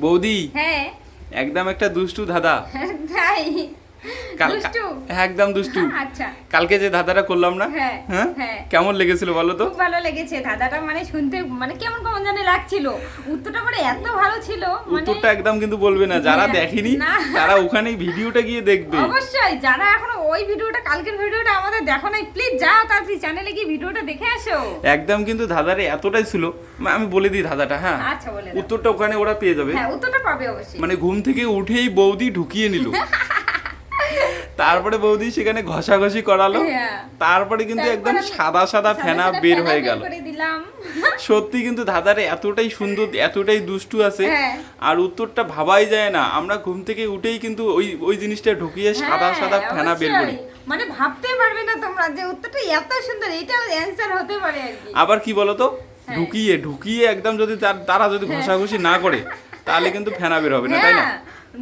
বৌদি হ্যাঁ একদম একটা দুষ্টু দাদা। তাই কাল- দুষ্টু? হ্যাঁ একদম দুষ্টু। আচ্ছা কালকে যে ধাঁধাটা করলাম না, হ্যাঁ, হ্যাঁ হ্যাঁ। কেমন লেগেছিল বলো তো? খুব ভালো লেগেছে দাদাটা, মানে শুনতে মানে কেমন কেমন জানি লাগছিল। উত্তরটা মানে এত ভালো ছিল, মানে উত্তরটা একদম কিন্তু বলবে না, যারা হ্যাঁ, দেখেনি না। তারা ওখানেই ভিডিওটা গিয়ে দেখবে। অবশ্যই যারা এখনো ওই ভিডিওটা, কালকের ভিডিওটা আমাদের দেখো নাই, প্লিজ যাও তাড়াতাড়ি চ্যানেলে গিয়ে ভিডিওটা দেখে আসো। একদম কিন্তু ধাঁধারে এতটাই ছিল, আমি বলে দিই ধাঁধাটা। হ্যাঁ আচ্ছা বলে দাও। উত্তরটা ওখানে ওরা পেয়ে যাবে। হ্যাঁ উত্তরটা পাবে অবশ্যই। মানে ঘুম থেকে উঠেই বৌদি ঢুকিয়ে নিল, তারপরে বৌদি সেখানে ঘষাঘষি করালো, হ্যাঁ। তারপরে কিন্তু একদম তারপর আমি সাদা সাদা ফেনা সাদা বের ফেনা হয়ে গেল। করে দিলাম। সত্যি কিন্তু ধাঁধারে এতটাই সুন্দর, এতটাই দুষ্টু আছে, হ্যাঁ। আর উত্তরটা ভাবাই যায় না। আমরা ঘুম থেকে উঠেই কিন্তু ওই ওই জিনিসটা ঢুকিয়ে সাদা হ্যাঁ, সাদা ফেনা বের করি। অবশ্যই। মানে ভাবতেই পারবে না তোমরা যে উত্তরটা এত সুন্দর, এটা অ্যানসার হতে পারে আর কি। আবার কি বলতো, হ্যাঁ। ঢুকিয়ে ঢুকিয়ে একদম যদি তারা যদি ঘষাঘষি না করে তাহলে কিন্তু ফেনা বের হবে না, তাই না? হ্যাঁ,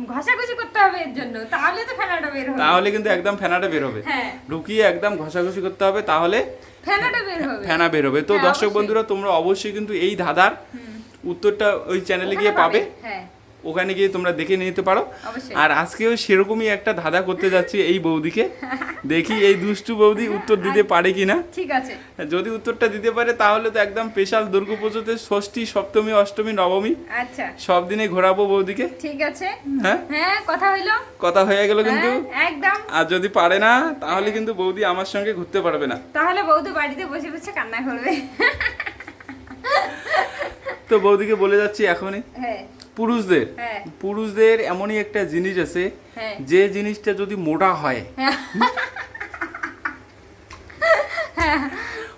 ঘষাঘষি করতে হবে এর জন্য, তাহলে তো ফেনাটা বের হবে। তাহলে কিন্তু একদম ফেনাটা বের হবে। হ্যাঁ। ঢুকিয়ে একদম ঘষাঘষি করতে হবে, তাহলে ফেনাটা বের হবে। ফেনা বের হবে। তো হ্যাঁ, দর্শক অবশ্যই। বন্ধুরা, তোমরা অবশ্যই কিন্তু এই ধাঁধার উত্তরটা ওই চ্যানেলে গিয়ে ওখানে পাবে, হ্যাঁ ওখানে গিয়ে তোমরা দেখে নিতে পারো। অবশ্যই। আর আজকেও সেরকমই একটা ধাঁধা করতে যাচ্ছি এই বৌদিকে, দেখি এই দুষ্টু বৌদি উত্তর দিতে পারে কিনা। ঠিক আছে। যদি উত্তরটা দিতে পারে তাহলে তো একদম স্পেশাল দুর্গাপুজোতে ষষ্ঠী, সপ্তমী, অষ্টমী, নবমী আচ্ছা সব দিনে ঘোরাবো বৌদিকে। ঠিক আছে। হ্যাঁ হ্যাঁ কথা হইলো। কথা হয়ে গেল কিন্তু। হ্যাঁ, একদম। আর যদি পারে না তাহলে কিন্তু বৌদি আমার সঙ্গে ঘুরতে পারবে না। তাহলে বৌদি বাড়িতে বসে বসে কান্না করবে। তো বৌদিকে বলে যাচ্ছি এখনই, হ্যাঁ পুরুষদের হ্যাঁ পুরুষদের এমনই একটা জিনিস আছে, হ্যাঁ। যে জিনিসটা যদি মোটা হয়, হ্যাঁ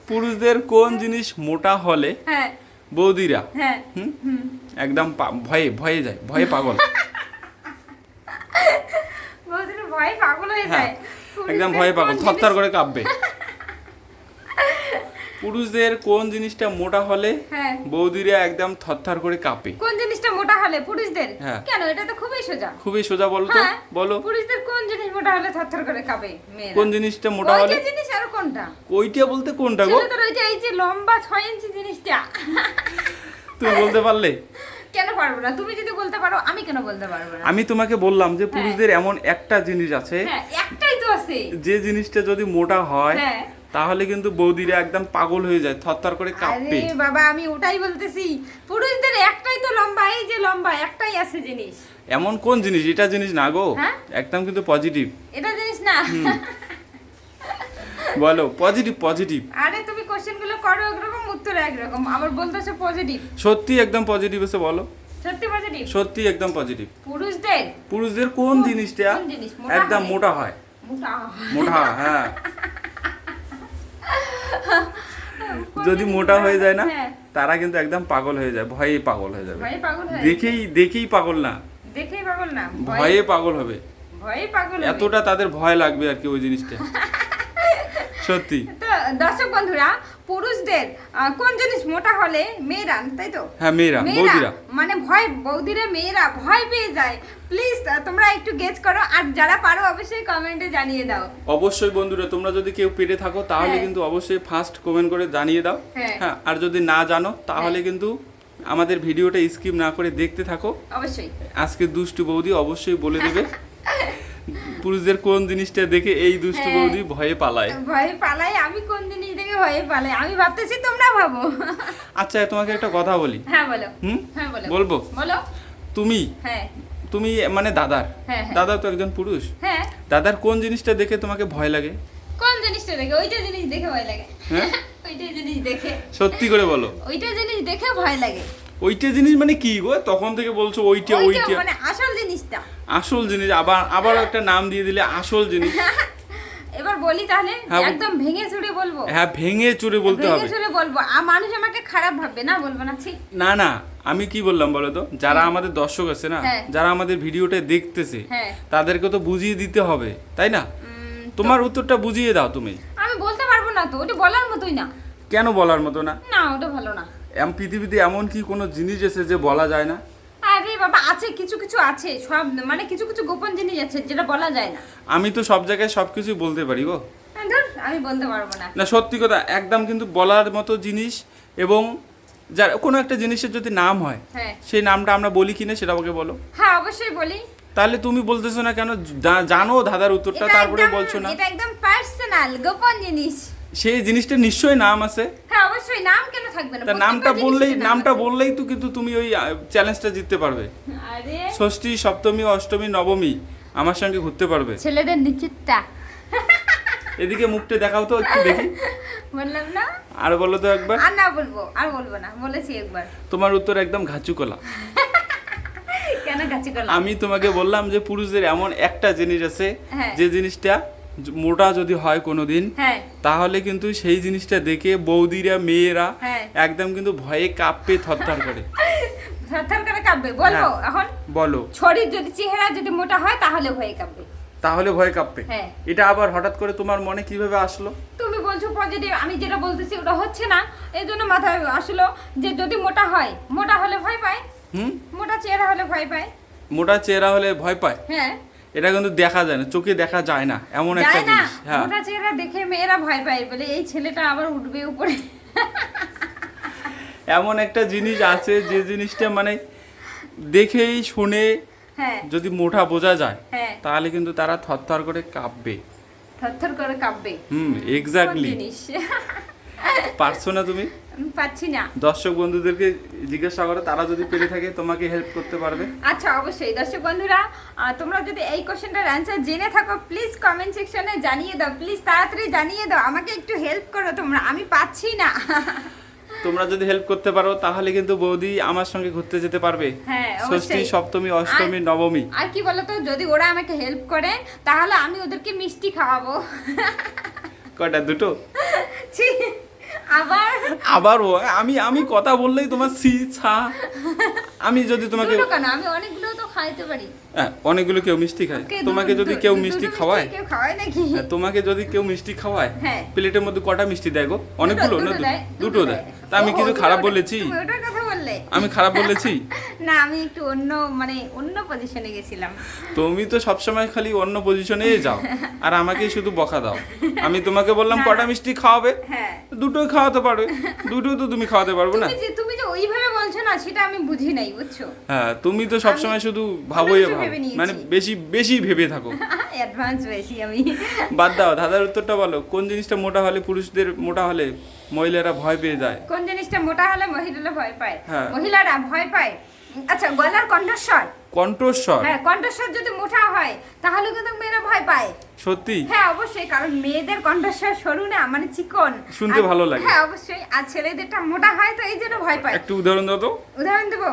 পুরুষদের কোন জিনিস মোটা হলে হ্যাঁ বৌদিরা হ্যাঁ একদম ভয়ে ভয়ে যায়, ভয়ে পাগল। বৌদির ভয় পাগল হয়ে হ্যাঁ যায়। একদম পুরুষদের ভয়ে পাগল, কোন থরথর জিনিস- করে কাঁপবে। পুরুষদের কোন জিনিসটা মোটা হলে হ্যাঁ। বৌদিরা একদম থরথর করে কাঁপে? কোন জিনিসটা মোটা হলে পুরুষদের? হ্যাঁ। কেন, এটা তো খুবই সোজা। খুবই সোজা, বলো তো, হ্যাঁ, বলো পুরুষদের কোন জিনিস মোটা হলে থরথর করে কাঁপে? মেয়েরা। কোন জিনিসটা মোটা হলে? ওইটা জিনিস আর কোনটা? ওইটা বলতে কোনটা গো? ছেলেদের ওইটা, এই যে লম্বা 6 ইঞ্চি জিনিসটা। তুমি বলতে পারলে? কেন পারবো না? তুমি যদি বলতে পারো, আমি কেন বলতে পারবো না? আমি তোমাকে বললাম যে পুরুষদের এমন একটা জিনিস আছে, হ্যাঁ একটাই তো আছে। যে জিনিসটা যদি মোটা হয় হ্যাঁ। তাহলে কিন্তু বৌদিরা একদম পাগল হয়ে যায়, থরথর করে কাঁপবে। আরে বাবা, আমি ওটাই বলতেছি, পুরুষদের একটাই তো লম্বা, এই যে লম্বা একটাই আছে জিনিস। এমন কোন জিনিস? এটা জিনিস না গো, হ্যাঁ? একদম কিন্তু পজিটিভ। এটা জিনিস না। বলো পজিটিভ, পজিটিভ। আরে তুমি কোশ্চেন গুলো করো একরকম, উত্তর একরকম, আবার বলতেছো পজিটিভ। সত্যি একদম পজিটিভ আছে, বলো সত্যি পজিটিভ? সত্যি একদম পজিটিভ। পুরুষদের পুরুষদের কোন জিনিসটা কোন জিনিস মোটা একদম হয়? মোটা হয়? মোটা। মোটা, হ্যাঁ। কোন যদি জিনিস মোটা হয়ে যায় না, হ্যাঁ। তারা কিন্তু একদম পাগল হয়ে যায়, ভয়ে পাগল হয়ে যাবে। ভয়ে পাগল হয়? দেখেই পাগল না, দেখেই পাগল না, ভয়ে পাগল হবে। ভয়ে পাগল হবে। এতটা তাদের ভয় লাগবে আর কি ওই জিনিসটা। সত্যি। তো দর্শক বন্ধুরা, পুরুষদের কোন জিনিস মোটা হলে মেয়েরা, তাই তো? হ্যাঁ মেয়েরা, বৌদিরা। মানে ভয়, বৌদিরা মেয়েরা ভয় পেয়ে যায়। প্লিজ তোমরা একটু গেস করো, আর যারা পারো অবশ্যই কমেন্টে জানিয়ে দাও। অবশ্যই বন্ধুরা, তোমরা যদি কেউ পেরে থাকো তাহলে হ্যাঁ। কিন্তু অবশ্যই ফার্স্ট কমেন্ট করে জানিয়ে দাও। হ্যাঁ। হ্যাঁ, আর যদি না জানো তাহলে হ্যাঁ। কিন্তু আমাদের ভিডিওটা স্কিপ না করে দেখতে থাকো। অবশ্যই। আজকে দুষ্টু বৌদি অবশ্যই বলে দেবে পুরুষদের কোন জিনিসটা দেখে এই দুষ্টু হ্যাঁ। বৌদি ভয়ে পালায়। ভয়ে পালাই? আমি কোন জিনিস দেখে ভয়ে পালাই? আমি ভাবতেছি তোমরা ভাবো। আচ্ছা তোমাকে একটা কথা বলি। হ্যাঁ বলো। হুম? হ্যাঁ বলো। বলবো? বলো। তুমি হ্যাঁ তুমি মানে দাদার হ্যাঁ হ্যাঁ। দাদা তো একজন পুরুষ, হ্যাঁ। দাদার কোন জিনিসটা দেখে তোমাকে ভয় লাগে? কোন জিনিসটা দেখে? ওইটা জিনিস দেখে ভয় লাগে। হ্যাঁ? ওইটা জিনিস দেখে, সত্যি করে বলো। ওইটা জিনিস দেখে ভয় লাগে। ওইটা জিনিস মানে কি গো? তখন থেকে বলছো ওইটা ওইটা ওইটা। মানে আসল জিনিসটা। আসল জিনিস, আবার একটা নাম দিয়ে দিলে আসল জিনিস। এবার বলি তাহলে, হ্যাঁ, একদম ভেঙে চুরে বলবো? হ্যাঁ ভেঙে চুরে বলতে ভেঙে হবে। চুরে বলবো, আর মানুষ আমাকে খারাপ ভাববে না, বলবো না ঠিক? না না, আমি কি বললাম বলো তো, যারা আমাদের দর্শক আছে না, হ্যাঁ। যারা আমাদের ভিডিওটা দেখতেছে, হ্যাঁ। তাদেরকে তো বুঝিয়ে দিতে হবে, তাই না? তোমার উত্তরটা বুঝিয়ে দাও তুমি। আমি বলতে পারবো না তো, ওটা বলার মতোই না। কেন বলার মতো না? না ওটা ভালো না। পৃথিবীতে এমন কি কোনো জিনিস আছে যে বলা যায় না? আরে বাবা, আছে কিছু কিছু আছে, সব মানে কিছু কিছু গোপন জিনিস আছে যেটা বলা যায় না। আমি তো সব জায়গায় সবকিছু বলতে পারি গো। ধর, আমি বলতে পারবো না। না সত্যি কথা, একদম কিন্তু বলার মতো জিনিস এবং যার কোনো একটা জিনিসের যদি নাম হয় হ্যাঁ সেই নামটা আমরা বলি কিনা সেটা আমাকে বলো। হ্যাঁ অবশ্যই বলি। তাহলে তুমি বলতেছো না কেন? জানো ধাঁধার উত্তরটা, এটা তারপরে একদম- বলছো না। এটা একদম পার্সোনাল গোপন জিনিস। সেই জিনিসটা নিশ্চয়ই নাম আছে। হ্যাঁ অবশ্যই, নাম কেন থাকবে না? তা নামটা প্রত্যেকটা বললেই জিনিসের নাম নামটা আছে। বললেই তো কিন্তু তুমি ওই চ্যালেঞ্জটা জিততে পারবে। আরে ষষ্ঠী, সপ্তমী, অষ্টমী, নবমী আমার সঙ্গে ঘুরতে পারবে। ছেলেদের নিচেরটা এদিকে মুখটা দেখাও তো একটু দেখি। বললাম না? আর বলো তো একবার। আর না বলবো, আর বলবো না, বলেছি একবার। তোমার উত্তর একদম ঘাচুকলা। কেন গাছি করলাম? আমি তোমাকে বললাম যে পুরুষদের এমন একটা জিনিস আছে হ্যাঁ। যে জিনিসটা মোটা যদি হয় কোনোদিন, হ্যাঁ তাহলে কিন্তু সেই জিনিসটা দেখে বৌদিরা, মেয়েরা হ্যাঁ। একদম কিন্তু ভয়ে কাঁপে থরথর করে। থরথর করে কাঁপবে। বলবো হ্যাঁ। এখন? বলো। শরীর যদি চেহারা যদি মোটা হয় তাহলে ভয়ে কাঁপবে। তাহলে ভয় কাঁপবে। হ্যাঁ। এটা আবার হঠাৎ করে তোমার মনে কিভাবে আসলো? তুমি বলছো পজিটিভ, আমি যেটা বলতেছি ওটা হচ্ছে না, এই জন্য মাথায় আসলো যে যদি মোটা হয়, মোটা হলে ভয় পায়, হুম, মোটা চেহারা হলে ভয় পায়। মোটা চেহারা হলে ভয় পায়। হ্যাঁ এটা কিন্তু দেখা যায় না, চোখে দেখা যায় না, এমন একটা যায় না, জিনিস। হ্যাঁ, মোটা চেহারা দেখে মেয়েরা ভয় পায়, বলে এই ছেলেটা আবার উঠবে উপরে। এমন একটা জিনিস আছে যে জিনিসটা মানে দেখেই শুনে হ্যাঁ যদি মোটা বোঝা যায় হ্যাঁ তাহলে কিন্তু তারা থরথর করে কাঁপবে। থরথর করে কাঁপবে। হুম, কোন এক্স্যাক্টলি। জিনিস? পারছো না তুমি? আমি পাচ্ছি না। দর্শক বন্ধুদেরকে জিজ্ঞাসা করো, তারা যদি পেরে থাকে তোমাকে হেল্প করতে পারবে। আচ্ছা অবশ্যই দর্শক বন্ধুরা, তোমরা যদি এই কোশ্চেনটার অ্যান্সার জেনে থাকো প্লিজ কমেন্ট সেকশনে জানিয়ে দাও, প্লিজ তাড়াতাড়ি জানিয়ে দাও, আমাকে একটু হেল্প করো তোমরা, আমি পাচ্ছি না। তোমরা যদি হেল্প করতে পারো তাহলে কিন্তু বৌদি আমার সঙ্গে ঘুরতে যেতে পারবে। হ্যাঁ, ষষ্ঠী, অবশ্যই। সপ্তমী, অষ্টমী, নবমী। আর কি বলতো, যদি ওরা আমাকে হেল্প করে তাহলে আমি ওদেরকে মিষ্টি খাওয়াবো। কয়টা? দুটো? ছি, আবার আবার আমি আমি কথা বললেই তোমার সি ছা। আমি যদি তোমাকে দুটো কেন, আমি অনেকগুলো তো খাইতে পারি। অনেকগুলো কেউ মিষ্টি খায়, ওকে, তোমাকে যদি কেউ মিষ্টি খাওয়ায়, কেউ খাওয়ায় নাকি? তোমাকে যদি কেউ মিষ্টি খাওয়ায়, হ্যাঁ। প্লেটের মধ্যে কটা মিষ্টি দেয় গো? অনেকগুলো না? দুটো দেয়। তা আমি কিছু খারাপ বলেছি? তুমি ওটার কথা বললে? আমি খারাপ বলেছি? না, আমি একটু অন্য মানে অন্য পজিশনে গেছিলাম। তুমি তো সবসময় খালি অন্য পজিশনে যাও আর আমাকে শুধু বকা দাও। আমি তোমাকে বললাম না, কটা না। মিষ্টি খাওয়াবে, হ্যাঁ, দুটোই খাওয়াতে পারবে, দুটো তো তুমি খাওয়াতে পারবে না। তুমি যে ওইভাবে বলছো না, সেটা আমি বুঝি নাই, বুঝছো? হ্যাঁ, তুমি তো সবসময় শুধু ভাবোই কিছু ভাবো, ভেবে নিয়েছি। মানে বেশি বেশি ভেবে থাকো। অ্যাডভান্স বেশি আমি। বাদ দাও, দাদার উত্তরটা বলো। কোন জিনিসটা মোটা হলে, পুরুষদের মোটা হলে মহিলারা ভয় পেয়ে যায়? কোন জিনিসটা মোটা হলে মহিলারা ভয় পায়? হ্যাঁ। মহিলারা ভয় পায়, আচ্ছা গলার কণ্ঠস্বর। কণ্ঠস্বর। হ্যাঁ, কণ্ঠস্বর যদি মোটা হয় তাহলে কিন্তু মেয়েরা ভয় পায়। সত্যি? হ্যাঁ অবশ্যই, কারণ মেয়েদের কণ্ঠস্বর সরু না, মানে চিকন, শুনতে আর- ভালো লাগে। হ্যাঁ অবশ্যই, আর ছেলেদেরটা মোটা হয় তো এই জন্য ভয় পায়। একটু উদাহরণ দাও তো। উদাহরণ দেবো?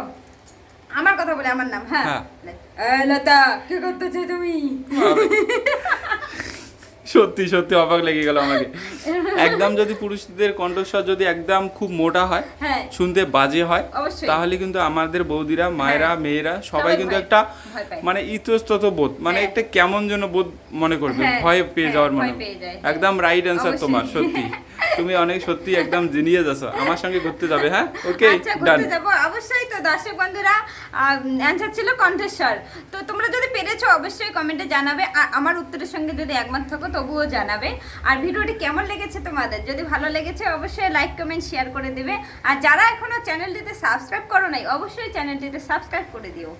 আমার কথা বলে, আমার নাম, হ্যাঁ, হ্যাঁ। এই লতা, কি করতেছো তুমি? সত্যি সত্যি অবাক লেগে গেল আমাকে। একদম যদি পুরুষদের কণ্ঠস্বর যদি একদম খুব মোটা হয়, হ্যাঁ শুনতে বাজে হয়, অবশ্যই। তাহলে কিন্তু আমাদের বৌদিরা, মায়েরা, হ্যাঁ। মেয়েরা সবাই সবাই কিন্তু ভয়- একটা ভয় পায়। মানে ইতস্তত বোধ, মানে হ্যাঁ। একটা কেমন যেন বোধ মনে করবে, হ্যাঁ, ভয় পেয়ে হ্যাঁ, যাওয়ার ভয় মনে। পেয়ে যায়। একদম রাইট অ্যান্সার অবশ্যই। তোমার, সত্যি। তুমি অনেক সত্যি একদম জিনিয়াস আছো। আমার সঙ্গে ঘুরতে যাবে? হ্যাঁ, ওকে, আচ্ছা ডান। ঘুরতে যাবো অবশ্যই। তো দর্শক বন্ধুরা, অ্যান্সার ছিল কণ্ঠস্বর। তো তোমরা যদি পেরেছো অবশ্যই কমেন্টে জানাবে, আর আমার উত্তরের সঙ্গে যদি একমত থাকো তবুও জানাবে। আর ভিডিওটি কেমন লেগেছে তোমাদের, যদি ভালো লেগেছে অবশ্যই লাইক কমেন্ট শেয়ার করে দেবে। আর যারা এখনো চ্যানেলটিতে সাবস্ক্রাইব করো নাই অবশ্যই চ্যানেলটিতে সাবস্ক্রাইব করে দিও।